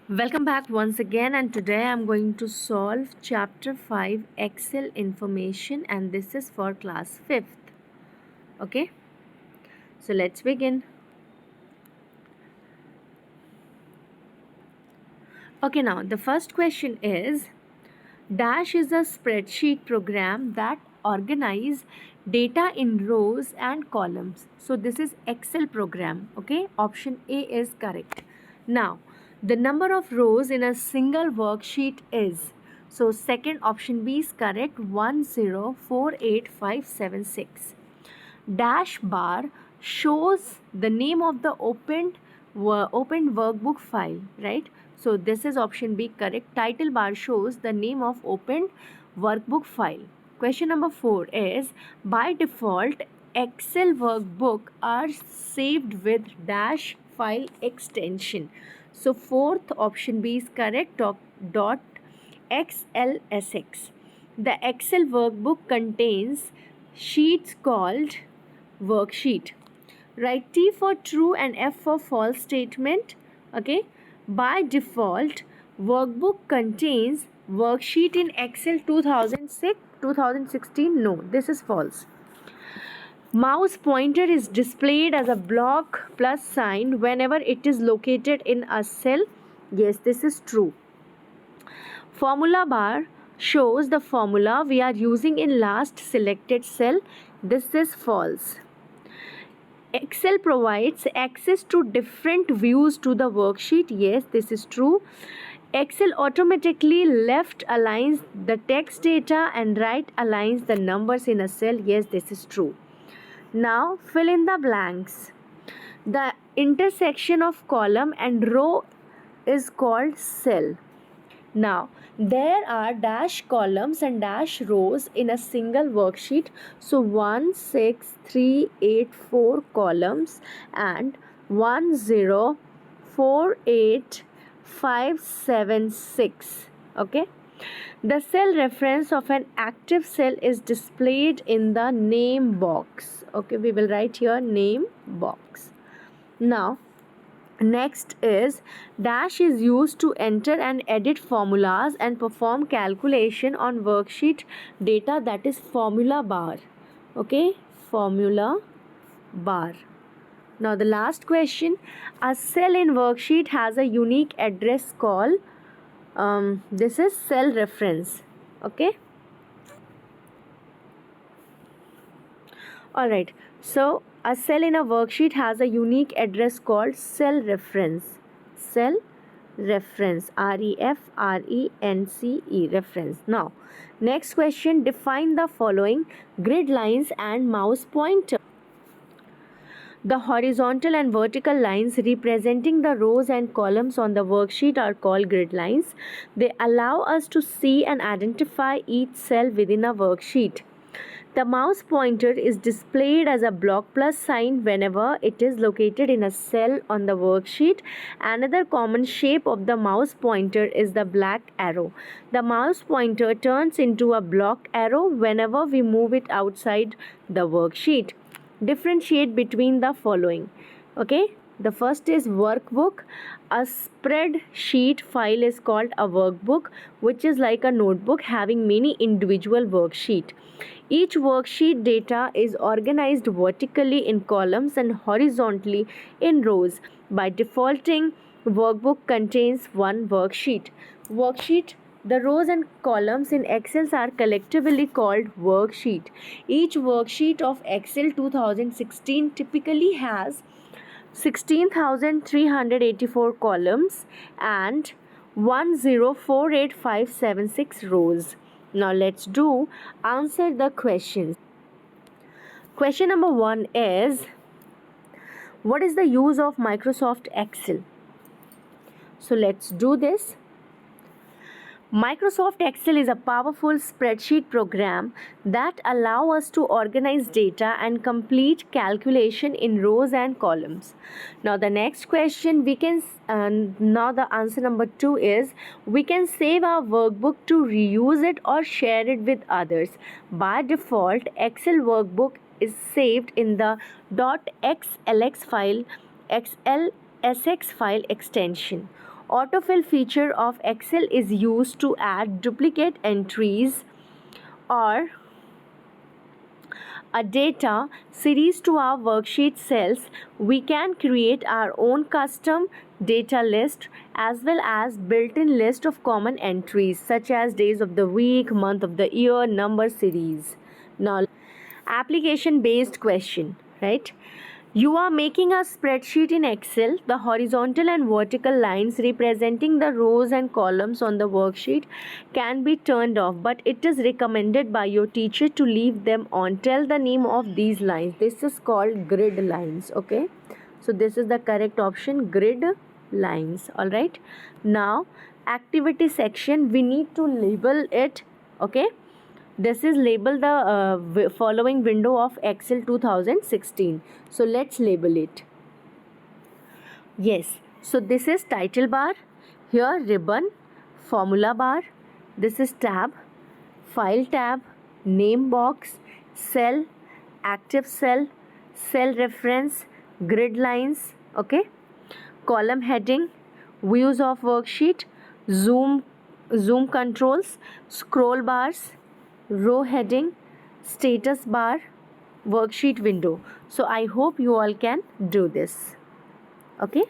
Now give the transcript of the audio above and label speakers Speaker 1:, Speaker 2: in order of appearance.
Speaker 1: Welcome back once again, and today I'm going to solve chapter 5 Excel information, and this is for class 5th. Okay, so let's begin. Okay, now the first question is Dash is a spreadsheet program that organize data in rows and columns. So this is Excel program. Okay, option A is correct. Now the number of rows in a single worksheet is, so second option B is correct, 1048576. Dash bar shows the name of the opened workbook file, right? So this is option B correct. Title bar shows the name of opened workbook file. Question number 4 is, by default Excel workbook are saved with dash file extension. So fourth option B is correct, dot XLSX. The Excel workbook contains sheets called worksheet. Write T for true and F for false statement. Okay. By default, workbook contains worksheet in Excel 2006, 2016. No, this is false. Mouse pointer is displayed as a block plus sign whenever it is located in a cell. Yes, this is true. Formula bar shows the formula we are using in last selected cell. This is false. Excel provides access to different views to the worksheet. Yes, this is true. Excel automatically left aligns the text data and right aligns the numbers in a cell. Yes, this is true. Now fill in the blanks. The intersection of column and row is called cell. Now, there are dash columns and dash rows in a single worksheet. So 1, 6, 3, 8, 4 columns and 1, 0, 4, 8, 5, 7, 6. Okay. The cell reference of an active cell is displayed in the name box. Okay, we will write here name box. Now, next is dash is used to enter and edit formulas and perform calculation on worksheet data, that is formula bar. Okay, formula bar. Now the last question, a cell in worksheet has a unique address call. This is cell reference. Okay. Alright, so a cell in a worksheet has a unique address called cell reference. Cell reference, REFRENCE, reference. Now, next question, define the following grid lines and mouse pointer. The horizontal and vertical lines representing the rows and columns on the worksheet are called grid lines. They allow us to see and identify each cell within a worksheet. The mouse pointer is displayed as a block plus sign whenever it is located in a cell on the worksheet. Another common shape of the mouse pointer is the black arrow. The mouse pointer turns into a block arrow whenever we move it outside the worksheet. Differentiate between the following. Okay, the first is workbook. A spreadsheet file is called a workbook, which is like a notebook having many individual worksheets. Each worksheet data is organized vertically in columns and horizontally in rows. By defaulting, workbook contains one worksheet. The rows and columns in Excel are collectively called worksheet. Each worksheet of Excel 2016 typically has 16,384 columns and 1048576 rows. Now let's answer the questions. Question number 1 is, what is the use of Microsoft Excel? So let's do this. Microsoft Excel is a powerful spreadsheet program that allows us to organize data and complete calculation in rows and columns. Now the next question now the answer number 2 is, we can save our workbook to reuse it or share it with others. By default, Excel workbook is saved in the .xlsx file extension. Autofill feature of Excel is used to add duplicate entries or a data series to our worksheet cells. We can create our own custom data list as well as built-in list of common entries such as days of the week, month of the year, number series. Now, application based question, right? You are making a spreadsheet in Excel. The horizontal and vertical lines representing the rows and columns on the worksheet can be turned off, but it is recommended by your teacher to leave them on. Tell the name of these lines. This is called grid lines, okay? So this is the correct option, grid lines, all right? Now, activity section, we need to label it, okay? This is label the following window of Excel 2016. So let's label it. Yes, so this is title bar, here ribbon, formula bar, this is tab, file tab, name box, cell, active cell, cell reference, grid lines, okay, column heading, views of worksheet, zoom controls, scroll bars, row heading, status bar, worksheet window. So I hope you all can do this. Okay.